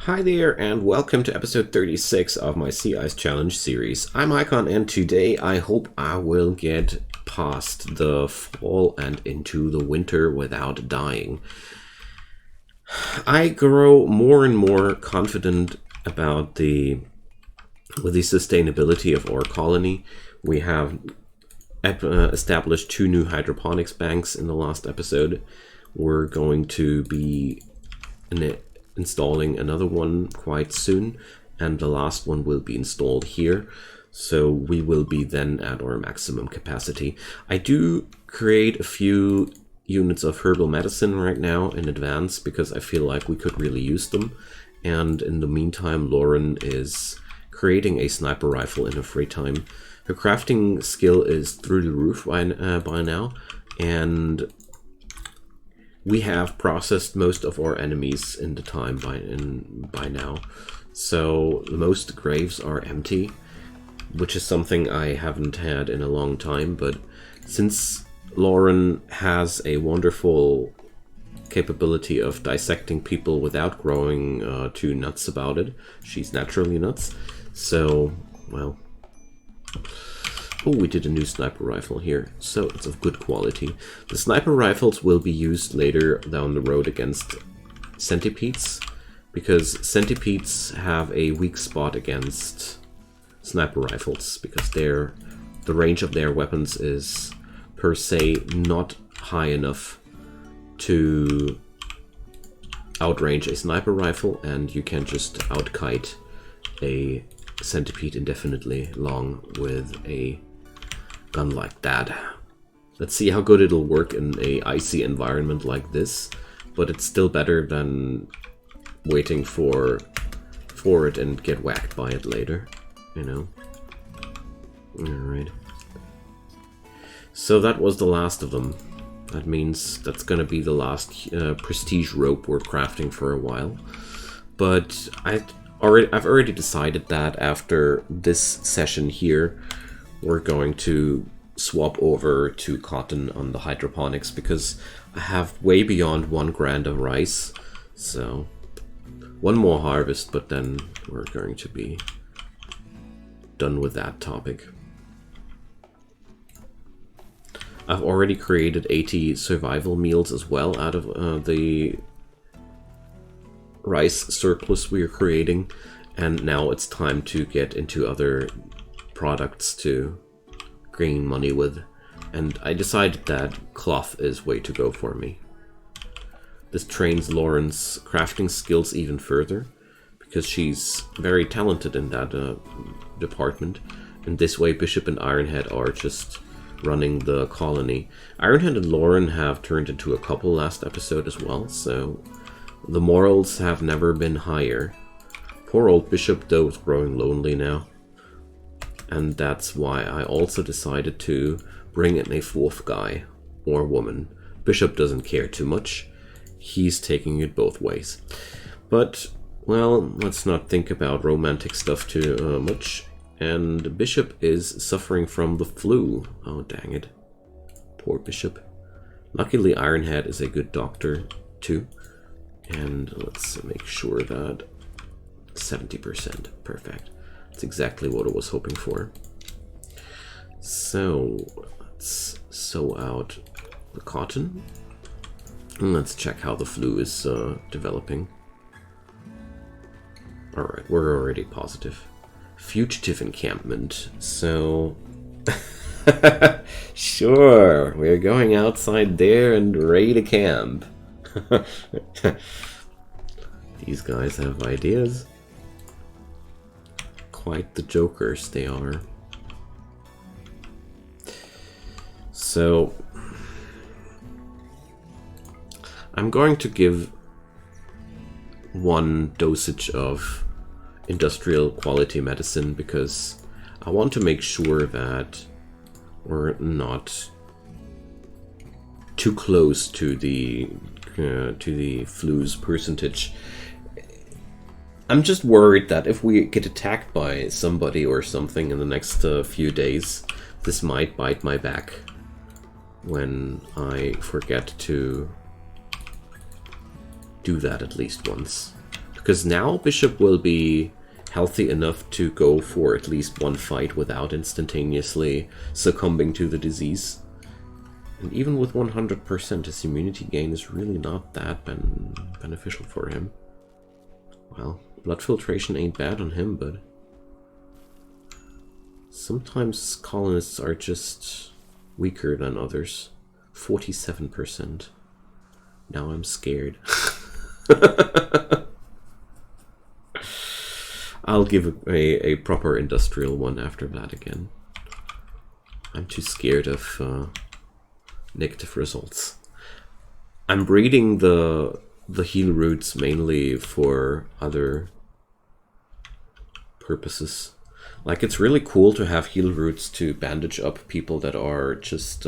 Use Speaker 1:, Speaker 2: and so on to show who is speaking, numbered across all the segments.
Speaker 1: Hi there, and welcome to episode 36 of my Sea Ice Challenge series. I'm Icon, and today I hope I will get past the fall and into the winter without dying. I grow more and more confident about the sustainability of our colony. We have established 2 new hydroponics banks in the last episode. We're going to be installing another one quite soon, and the last one will be installed here, so we will be then at our maximum capacity. I do create a few units of herbal medicine right now in advance because I feel like we could really use them, and in the meantime Lauren is creating a sniper rifle in her free time. Her crafting skill is through the roof by now, and we have processed most of our enemies in the time by now. So most graves are empty, which is something I haven't had in a long time, but since Lauren has a wonderful capability of dissecting people without growing too nuts about it, she's naturally nuts, so, well... Oh, we did a new sniper rifle here, so it's of good quality. The sniper rifles will be used later down the road against centipedes, because centipedes have a weak spot against sniper rifles, because the range of their weapons is per se not high enough to outrange a sniper rifle, and you can just outkite a centipede indefinitely long with a gun like that. Let's see how good it'll work in a icy environment like this, but it's still better than waiting for it and get whacked by it later, you know. Alright. So that was the last of them. That means that's gonna be the last prestige rope we're crafting for a while. But I've already decided that after this session here, we're going to swap over to cotton on the hydroponics because I have way beyond 1 grand of rice. So, one more harvest, but then we're going to be done with that topic. I've already created 80 survival meals as well out of the rice surplus we are creating, and now it's time to get into other products to gain money with, and I decided that cloth is way to go for me. This trains Lauren's crafting skills even further because she's very talented in that department, and this way Bishop and Ironhead are just running the colony. Ironhead and Lauren have turned into a couple last episode as well, so the morals have never been higher. Poor old Bishop though is growing lonely now. And that's why I also decided to bring in a 4th guy, or woman. Bishop doesn't care too much. He's taking it both ways. But, well, let's not think about romantic stuff too much. And Bishop is suffering from the flu. Oh, dang it. Poor Bishop. Luckily, Ironhead is a good doctor, too. And let's make sure that 70%. Perfect. That's exactly what I was hoping for. So, let's sew out the cotton. And let's check how the flu is developing. Alright, we're already positive. Fugitive encampment. So, sure, we're going outside there and raid a camp. These guys have ideas. Quite the jokers they are. So, I'm going to give 1 dosage of industrial quality medicine because I want to make sure that we're not too close to the flu's percentage. I'm just worried that if we get attacked by somebody or something in the next few days, this might bite my back when I forget to do that at least once. Because now Bishop will be healthy enough to go for at least one fight without instantaneously succumbing to the disease. And even with 100%, his immunity gain is really not that beneficial for him. Well, blood filtration ain't bad on him, but sometimes colonists are just weaker than others. 47%. Now I'm scared. I'll give a proper industrial one after that again. I'm too scared of negative results. I'm breeding the heal roots mainly for other purposes. Like, it's really cool to have heal roots to bandage up people that are just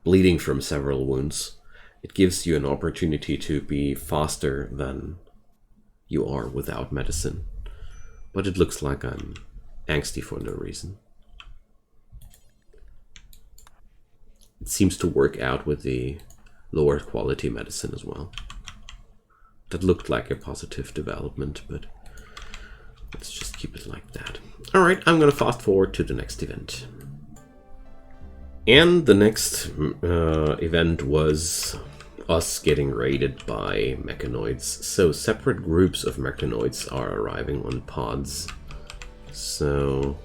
Speaker 1: bleeding from several wounds. It gives you an opportunity to be faster than you are without medicine. But it looks like I'm angsty for no reason. It seems to work out with the lower quality medicine as well. That looked like a positive development, but let's just keep it like that. Alright, I'm gonna fast forward to the next event. And the next event was us getting raided by Mechanoids. So separate groups of Mechanoids are arriving on pods. So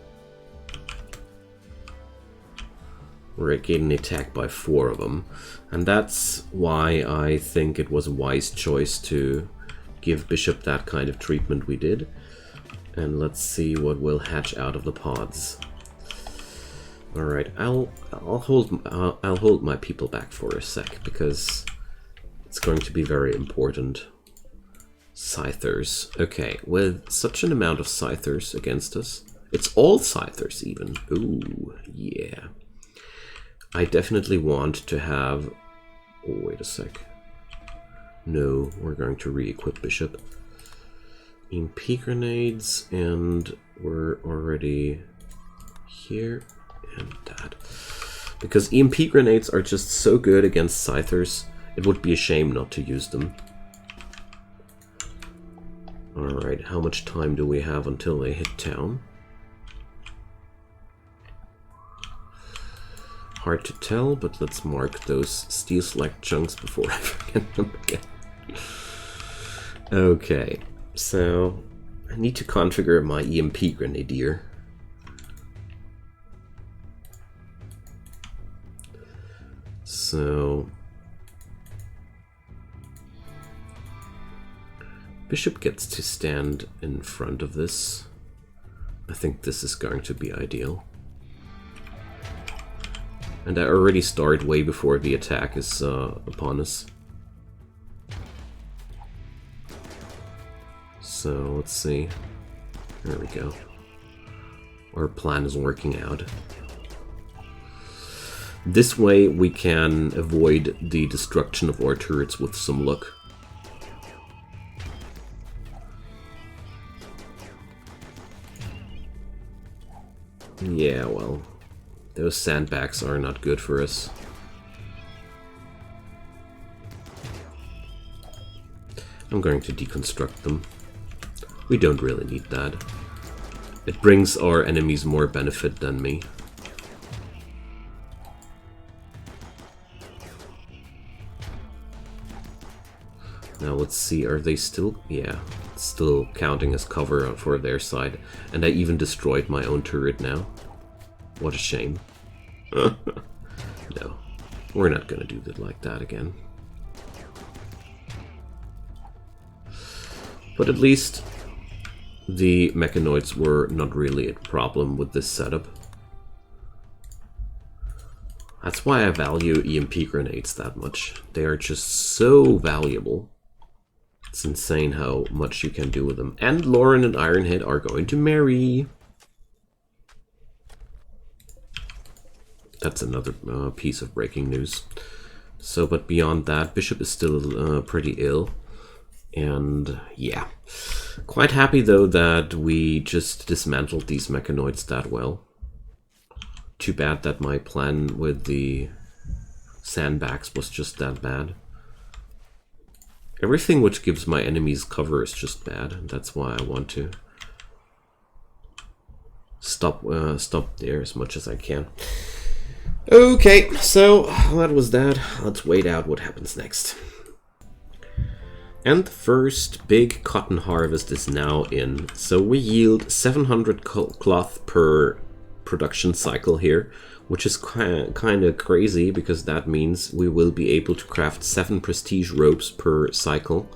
Speaker 1: we're getting attacked by 4 of them. And that's why I think it was a wise choice to give Bishop that kind of treatment we did. And let's see what will hatch out of the pods. All right, I'll hold my people back for a sec because it's going to be very important. Scythers. Okay, with such an amount of Scythers against us, it's all Scythers even. Ooh, yeah. I definitely want to have. Oh, wait a sec. No, we're going to re-equip Bishop. EMP grenades, and we're already here. And that. Because EMP grenades are just so good against Scythers, it would be a shame not to use them. Alright, how much time do we have until they hit town? Hard to tell, but let's mark those steel select chunks before I forget them again. Okay, so I need to configure my EMP grenadier. So Bishop gets to stand in front of this. I think this is going to be ideal. And I already start way before the attack is upon us. So let's see. There we go. Our plan is working out. This way we can avoid the destruction of our turrets with some luck. Yeah, well, those sandbags are not good for us. I'm going to deconstruct them. We don't really need that. It brings our enemies more benefit than me. Now let's see, are they still... yeah, still counting as cover for their side. And I even destroyed my own turret now. What a shame. No, we're not gonna do that like that again. But at least the Mechanoids were not really a problem with this setup. That's why I value EMP grenades that much. They are just so valuable. It's insane how much you can do with them. And Lauren and Ironhead are going to marry. That's another piece of breaking news. So, but beyond that, Bishop is still pretty ill. And yeah. Quite happy though that we just dismantled these Mechanoids that well. Too bad that my plan with the sandbags was just that bad. Everything which gives my enemies cover is just bad. That's why I want to stop there as much as I can. Okay, so that was that. Let's wait out what happens next. And the first big cotton harvest is now in. So we yield 700 cloth per production cycle here, which is kind of crazy because that means we will be able to craft 7 prestige ropes per cycle.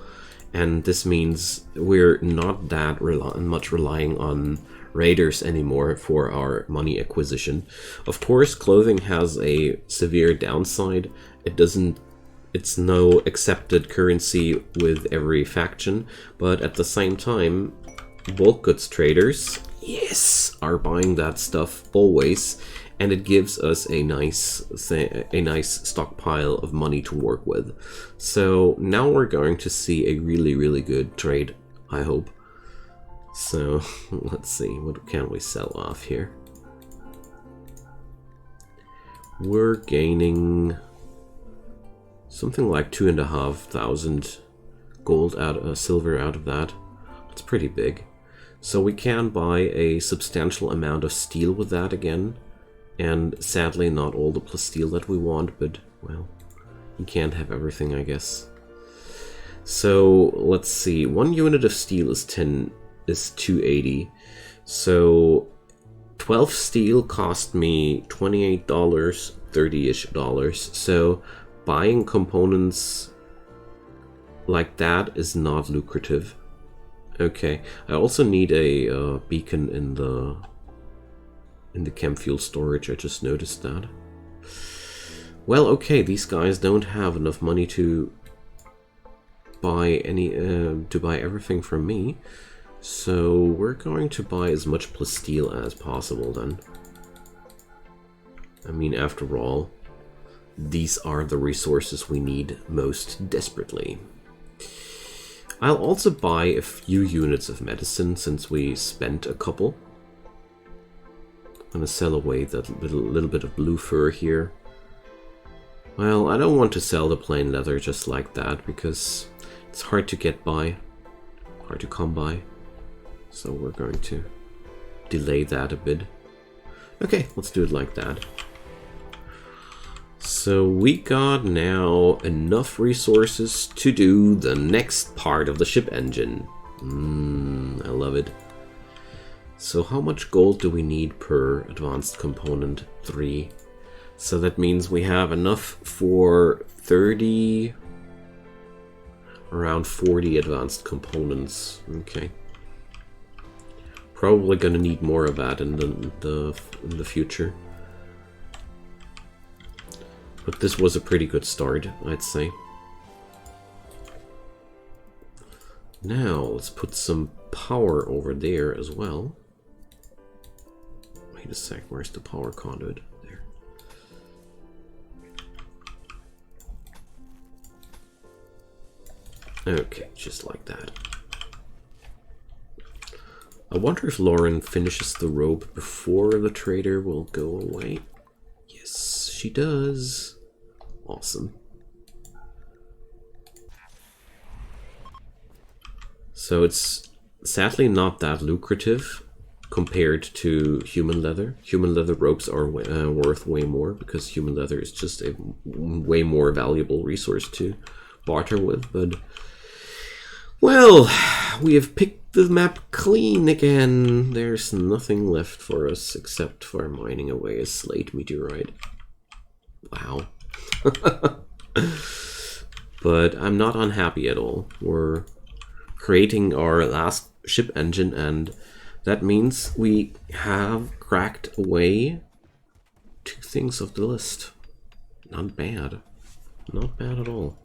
Speaker 1: And this means we're not that much relying on raiders anymore for our money acquisition. Of course, clothing has a severe downside. It's no accepted currency with every faction, but at the same time, bulk goods traders, yes, are buying that stuff always, and it gives us a nice stockpile of money to work with. So now we're going to see a really good trade, I hope. So let's see, what can we sell off here? We're gaining something like 2,500 gold silver out of that. It's pretty big. So we can buy a substantial amount of steel with that again. And sadly not all the steel that we want, but well, you can't have everything, I guess. So let's see, 1 unit of steel is 280. So 12 steel cost me $28, $30-ish dollars. So buying components like that is not lucrative. Okay, I also need a beacon in the chem fuel storage. I just noticed that. Well, okay, these guys don't have enough money to buy everything from me, so we're going to buy as much plasteel as possible then. I mean, after all, these are the resources we need most desperately. I'll also buy a few units of medicine since we spent a couple. I'm gonna sell away that little bit of blue fur here. Well, I don't want to sell the plain leather just like that because it's hard to get by, hard to come by. So we're going to delay that a bit. Okay, let's do it like that. So we got now enough resources to do the next part of the ship engine. I love it. So how much gold do we need per advanced component? 3. So that means we have enough for 30, around 40 advanced components. Okay. Probably gonna need more of that in the future. But this was a pretty good start, I'd say. Now let's put some power over there as well. Wait a sec, where's the power conduit? There. Okay, just like that. I wonder if Lauren finishes the rope before the trader will go away. Yes, she does. Awesome. So it's sadly not that lucrative compared to human leather. Human leather ropes are worth way more because human leather is just a way more valuable resource to barter with. But, well, we have picked the map clean again. There's nothing left for us except for mining away a slate meteorite. Wow. But I'm not unhappy at all. We're creating our last ship engine, and that means we have cracked away 2 things off the list. Not bad. Not bad at all.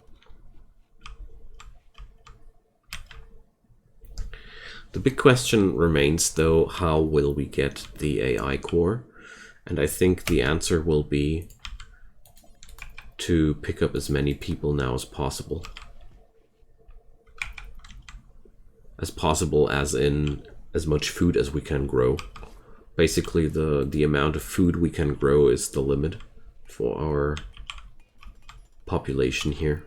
Speaker 1: The big question remains, though, how will we get the AI core? And I think the answer will be to pick up as many people now as possible. As in as much food as we can grow. Basically, the amount of food we can grow is the limit for our population here.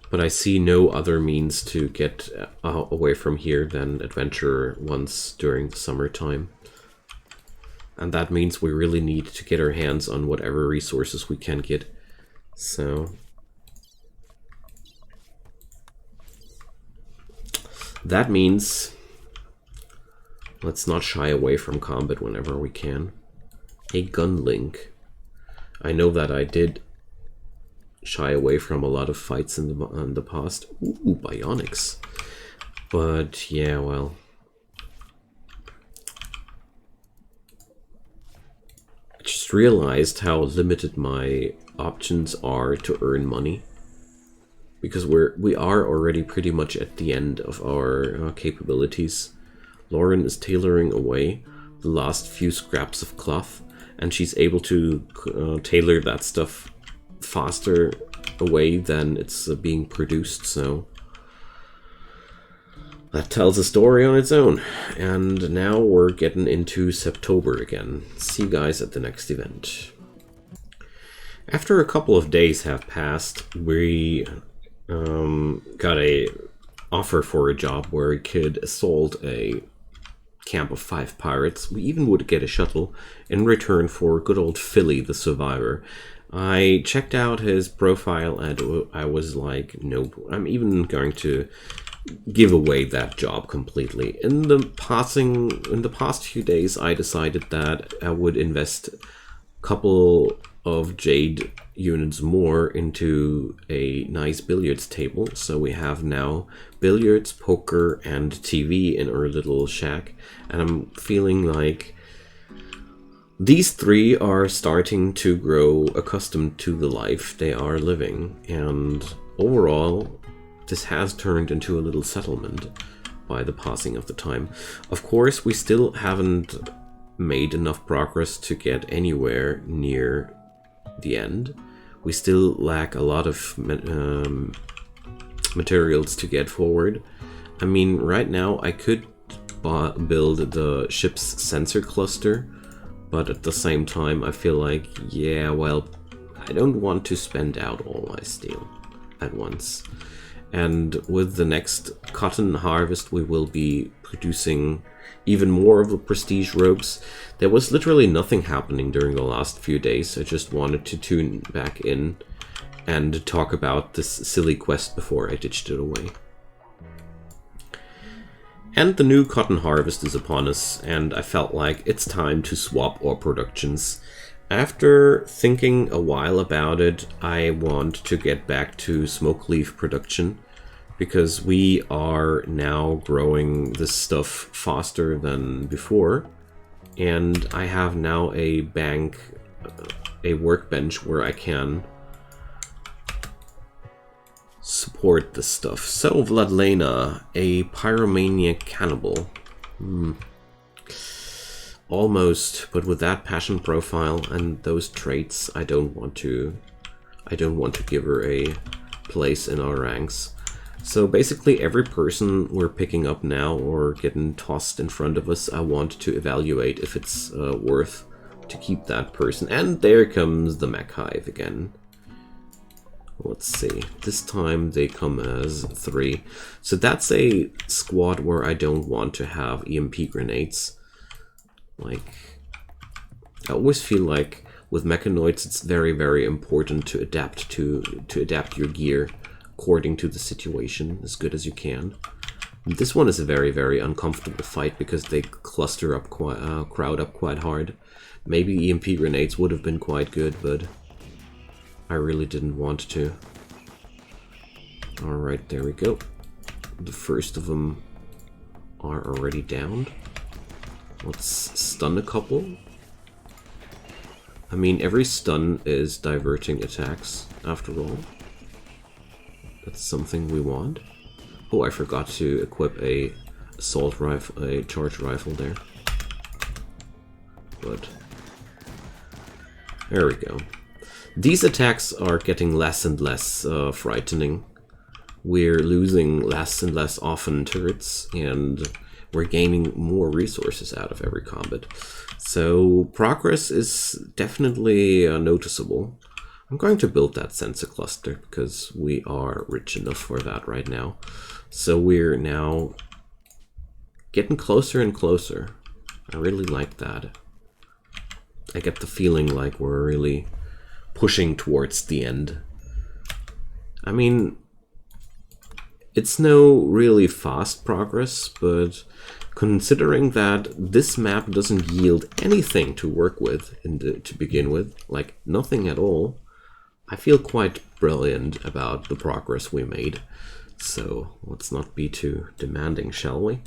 Speaker 1: But I see no other means to get away from here than adventure once during the summertime. And that means we really need to get our hands on whatever resources we can get. So that means let's not shy away from combat whenever we can. A gun link. I know that I did shy away from a lot of fights in the past. Ooh, bionics. But yeah, well. I just realized how limited my options are to earn money. Because we are already pretty much at the end of our capabilities. Lauren is tailoring away the last few scraps of cloth, and she's able to tailor that stuff faster away than it's being produced, so that tells a story on its own. And now we're getting into September again. See you guys at the next event. After a couple of days have passed, we got a offer for a job where we could assault a camp of 5 pirates. We even would get a shuttle in return for good old Philly the Survivor. I checked out his profile and I was like, nope, I'm even going to give away that job completely. In the past few days, I decided that I would invest a couple of jade units more into a nice billiards table. So we have now billiards, poker, and TV in our little shack. And I'm feeling like these 3 are starting to grow accustomed to the life they are living. And overall, this has turned into a little settlement by the passing of the time. Of course, we still haven't made enough progress to get anywhere near the end. We still lack a lot of materials to get forward. I mean, right now I could build the ship's sensor cluster, but at the same time I feel like, yeah, well, I don't want to spend out all my steel at once. And with the next cotton harvest we will be producing even more of the prestige robes. There was literally nothing happening during the last few days. I just wanted to tune back in and talk about this silly quest before I ditched it away. And the new cotton harvest is upon us, and I felt like it's time to swap our productions. After thinking a while about it, I want to get back to Smokeleaf Production, because we are now growing this stuff faster than before, and I have now a workbench where I can support this stuff. So Vladlena, a pyromaniac cannibal. Almost, but with that passion profile and those traits, I don't want to give her a place in our ranks. So basically every person we're picking up now or getting tossed in front of us, I want to evaluate if it's worth to keep that person. And there comes the mech hive again. Let's see, this time they come as 3. So that's a squad where I don't want to have EMP grenades. Like, I always feel like with Mechanoids it's very, very important to adapt your gear according to the situation as good as you can. This one is a very, very uncomfortable fight because they cluster up crowd up quite hard. Maybe EMP grenades would have been quite good, but I really didn't want to. Alright, there we go. The first of them are already downed. Let's stun a couple. I mean, every stun is diverting attacks, after all. That's something we want. Oh, I forgot to equip a assault rifle, a charged rifle there. But there we go. These attacks are getting less and less frightening. We're losing less and less often turrets, and we're gaining more resources out of every combat. So progress is definitely noticeable. I'm going to build that sensor cluster because we are rich enough for that right now. So we're now getting closer and closer. I really like that. I get the feeling like we're really pushing towards the end. I mean, it's no really fast progress, but considering that this map doesn't yield anything to work with to begin with, like nothing at all, I feel quite brilliant about the progress we made. So let's not be too demanding, shall we?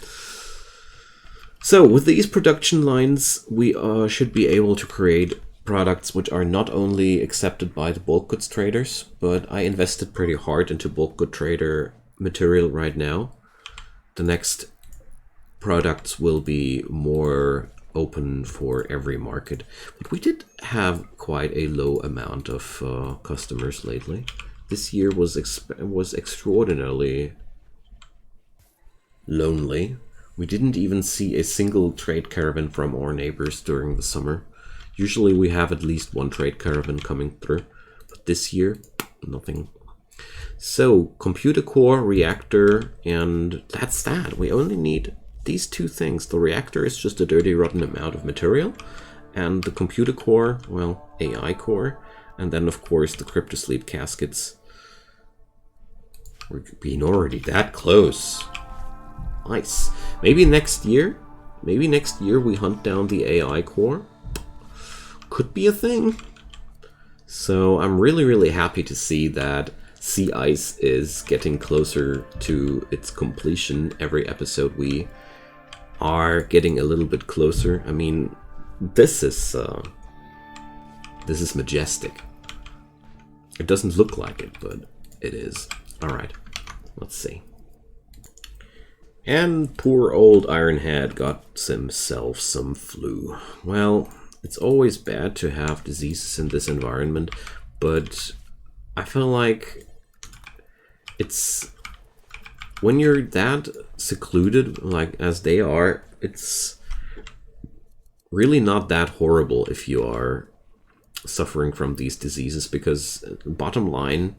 Speaker 1: So with these production lines, we should be able to create products which are not only accepted by the bulk goods traders, but I invested pretty hard into bulk good trader material right now. The next products will be more open for every market, but we did have quite a low amount of customers lately. This year was extraordinarily lonely. We didn't even see a single trade caravan from our neighbors during the summer. Usually we have at least one trade caravan coming through, but this year, nothing. So, computer core, reactor, and that's that. We only need these two things. The reactor is just a dirty, rotten amount of material, and the computer core, well, AI core, and then of course the cryptosleep caskets. We're being already that close. Nice. Maybe next year we hunt down the AI core. Could be a thing. So I'm really happy to see that Sea Ice is getting closer to its completion. Every episode we are getting a little bit closer. I mean, this is majestic. It doesn't look like it, but it is. All right, let's see. And poor old Ironhead got himself some flu. Well, it's always bad to have diseases in this environment, but I feel like it's when you're that secluded, like as they are, it's really not that horrible if you are suffering from these diseases, because bottom line,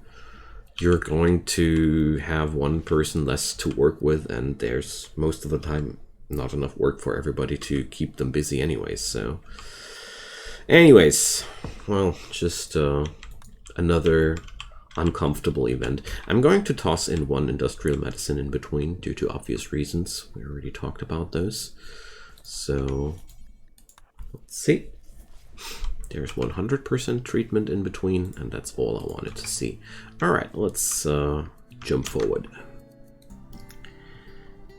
Speaker 1: you're going to have one person less to work with, and there's most of the time not enough work for everybody to keep them busy anyways. So anyways, well, just another uncomfortable event. I'm going to toss in one industrial medicine in between due to obvious reasons. We already talked about those. So let's see. There's 100% treatment in between, and that's all I wanted to see. All right, let's jump forward.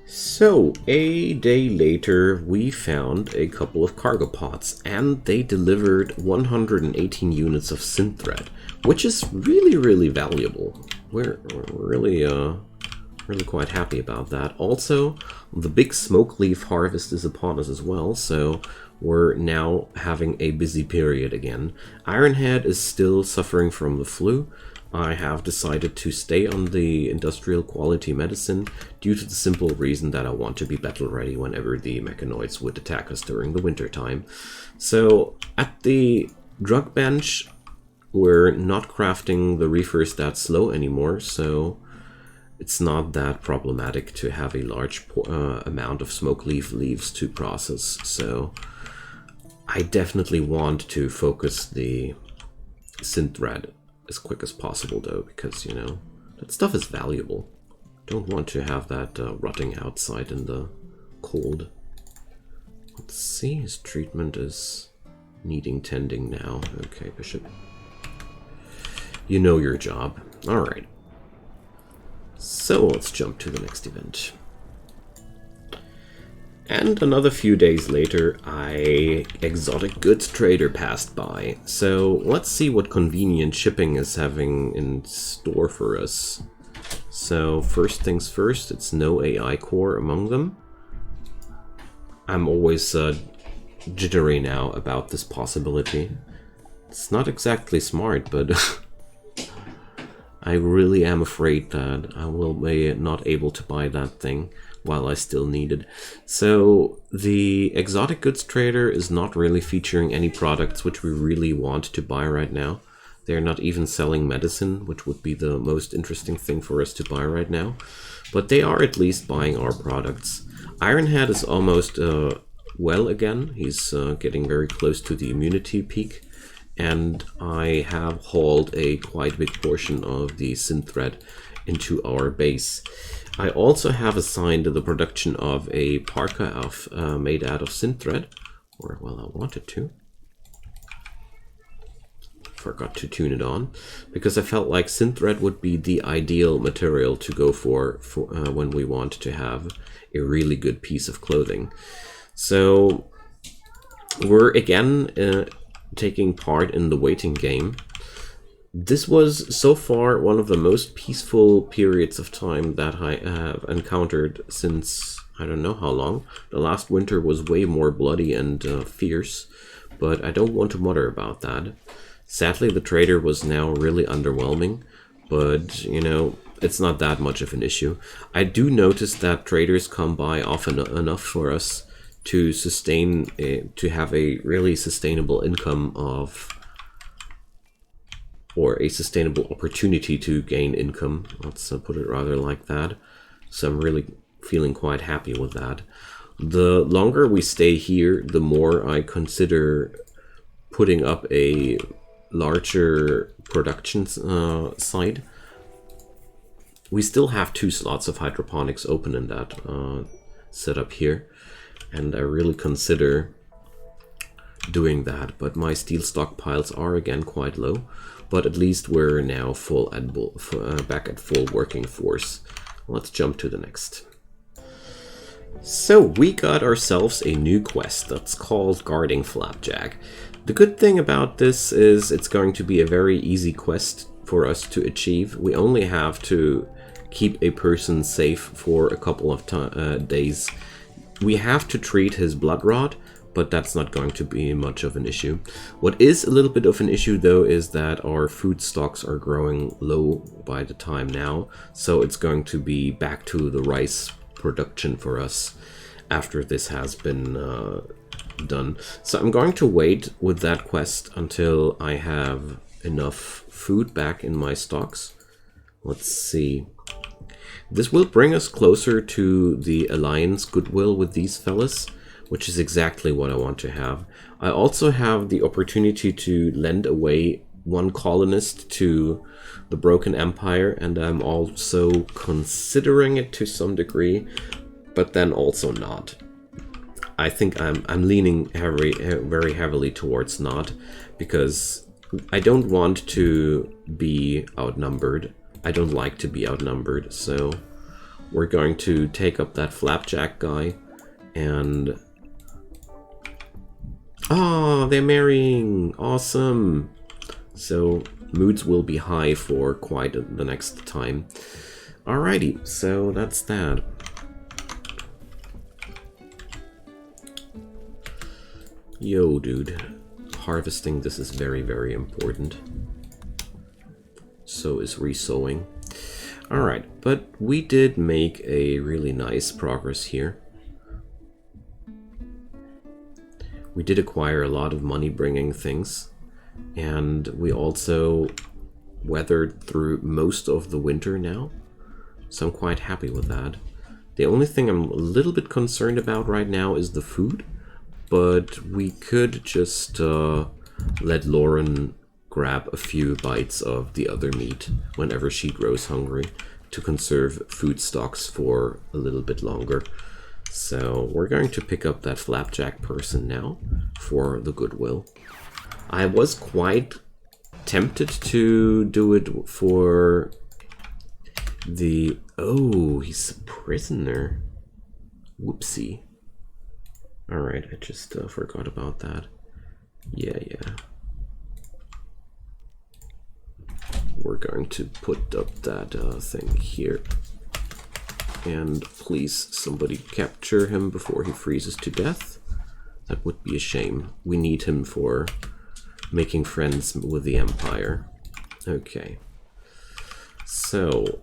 Speaker 1: So, a day later, we found a couple of cargo pods, and they delivered 118 units of synth thread, which is really valuable. We're really quite happy about that. Also, the big Smokeleaf harvest is upon us as well, so we're now having a busy period again. Ironhead is still suffering from the flu. I have decided to stay on the industrial quality medicine due to the simple reason that I want to be battle ready whenever the Mechanoids would attack us during the winter time. So at the drug bench, we're not crafting the reefers that slow anymore, so it's not that problematic to have a large amount of Smokeleaf leaves to process. So I definitely want to focus the synth thread as quick as possible, though, because, you know, that stuff is valuable. Don't want to have that rotting outside in the cold. Let's see, his treatment is needing tending now. Okay, Bishop. You know your job. Alright. So let's jump to the next event. And another few days later, exotic goods trader passed by. So let's see what convenient shipping is having in store for us. So first things first, it's no AI core among them. I'm always jittery now about this possibility. It's not exactly smart, but I really am afraid that I will be not able to buy that thing while I still need it. So the exotic goods trader is not really featuring any products which we really want to buy right now. They're not even selling medicine, which would be the most interesting thing for us to buy right now. But they are at least buying our products. Ironhead is almost well again. He's getting very close to the immunity peak. And I have hauled a quite big portion of the synth thread into our base. I also have assigned the production of a parka made out of synth thread. Or, well, I wanted to. Forgot to tune it on, because I felt like synth thread would be the ideal material to go for when we want to have a really good piece of clothing. So we're again taking part in the waiting game. This was so far one of the most peaceful periods of time that I have encountered since I don't know how long. The last winter was way more bloody and fierce, but I don't want to mutter about that. Sadly, the trader was now really underwhelming, but, you know, it's not that much of an issue. I do notice that traders come by often enough for us to sustain, to have a really sustainable income of, or a sustainable opportunity to gain income. Let's put it rather like that. So I'm really feeling quite happy with that. The longer we stay here, the more I consider putting up a larger production site. We still have 2 slots of hydroponics open in that setup here, and I really consider doing that, but my steel stockpiles are again quite low, but at least we're now back at full working force. Let's jump to the next. So we got ourselves a new quest that's called Guarding Flapjack. The good thing about this is it's going to be a very easy quest for us to achieve. We only have to keep a person safe for a couple of days. We have to treat his blood rot, but that's not going to be much of an issue. What is a little bit of an issue though is that our food stocks are growing low by the time now, so it's going to be back to the rice production for us after this has been done. So I'm going to wait with that quest until I have enough food back in my stocks. Let's see. This will bring us closer to the alliance goodwill with these fellas, which is exactly what I want to have. I also have the opportunity to lend away 1 colonist to the Broken Empire, and I'm also considering it to some degree, but then also not. I think I'm leaning very heavily towards not, because I don't want to be outnumbered. I don't like to be outnumbered, so we're going to take up that Flapjack guy, and... oh, they're marrying! Awesome! So moods will be high for quite the next time. Alrighty, so that's that. Yo, dude. Harvesting this is very, very important. So is resowing. Alright, but we did make a really nice progress here. We did acquire a lot of money-bringing things, and we also weathered through most of the winter now, so I'm quite happy with that. The only thing I'm a little bit concerned about right now is the food, but we could just let Lauren grab a few bites of the other meat whenever she grows hungry to conserve food stocks for a little bit longer. So we're going to pick up that Flapjack person now for the goodwill. I was quite tempted to do it for the... oh, he's a prisoner. Whoopsie. Alright, I just forgot about that. Yeah. We're going to put up that thing here. And please, somebody capture him before he freezes to death. That would be a shame. We need him for making friends with the Empire. Okay. So...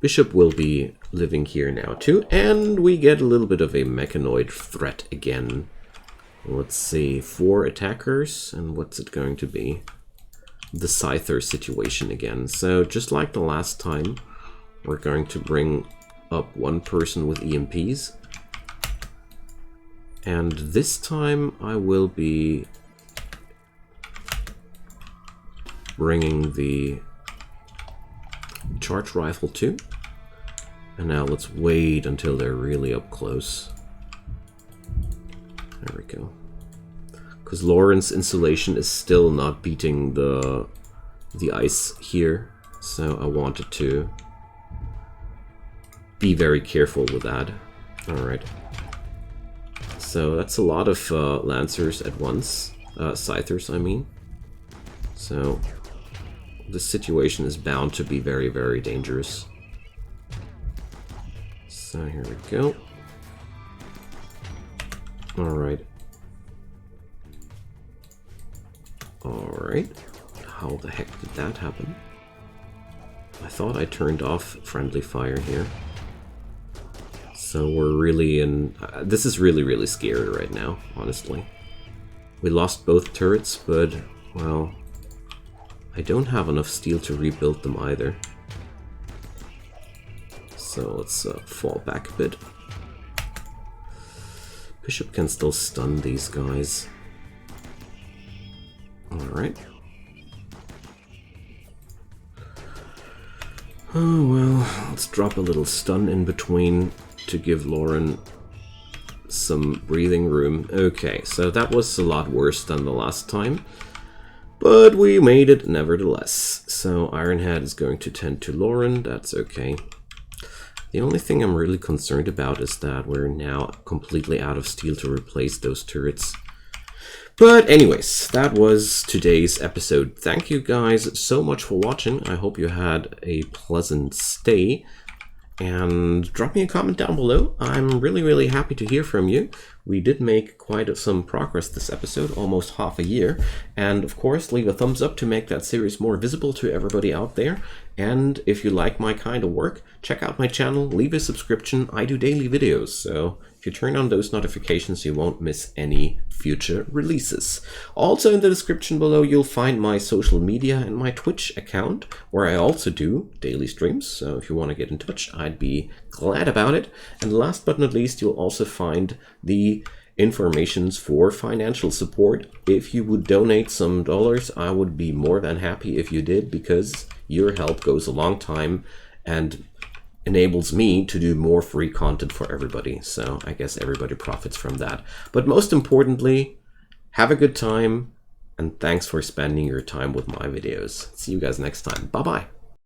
Speaker 1: Bishop will be living here now too, and we get a little bit of a mechanoid threat again. Let's see, 4 attackers, and what's it going to be? The Scyther situation again. So just like the last time, we're going to bring up 1 person with EMPs. And this time I will be bringing the charge rifle too. And now let's wait until they're really up close. There we go. Because Lauren's insulation is still not beating the ice here, so I wanted to be very careful with that. Alright. So that's a lot of Lancers at once. Scythers, I mean. So this situation is bound to be very, very dangerous. So here we go. Alright. Alright. How the heck did that happen? I thought I turned off friendly fire here. So we're really in... this is really, really scary right now, honestly. We lost both turrets, but, well, I don't have enough steel to rebuild them either. So let's fall back a bit. Bishop can still stun these guys. Alright. Oh well, let's drop a little stun in between to give Lauren some breathing room. Okay, so that was a lot worse than the last time, but we made it nevertheless. So Ironhead is going to tend to Lauren, that's okay. The only thing I'm really concerned about is that we're now completely out of steel to replace those turrets. But anyways, that was today's episode. Thank you guys so much for watching. I hope you had a pleasant stay. And drop me a comment down below. I'm really, really happy to hear from you. We did make quite some progress this episode, almost half a year. And of course, leave a thumbs up to make that series more visible to everybody out there. And if you like my kind of work, check out my channel, leave a subscription. I do daily videos, so if you turn on those notifications, you won't miss any future releases. Also in the description below, you'll find my social media and my Twitch account, where I also do daily streams. So if you want to get in touch, I'd be glad about it. And last but not least, you'll also find the informations for financial support. If you would donate some dollars, I would be more than happy if you did, because your help goes a long time and enables me to do more free content for everybody. So I guess everybody profits from that. But most importantly, have a good time, and thanks for spending your time with my videos. See you guys next time. Bye-bye.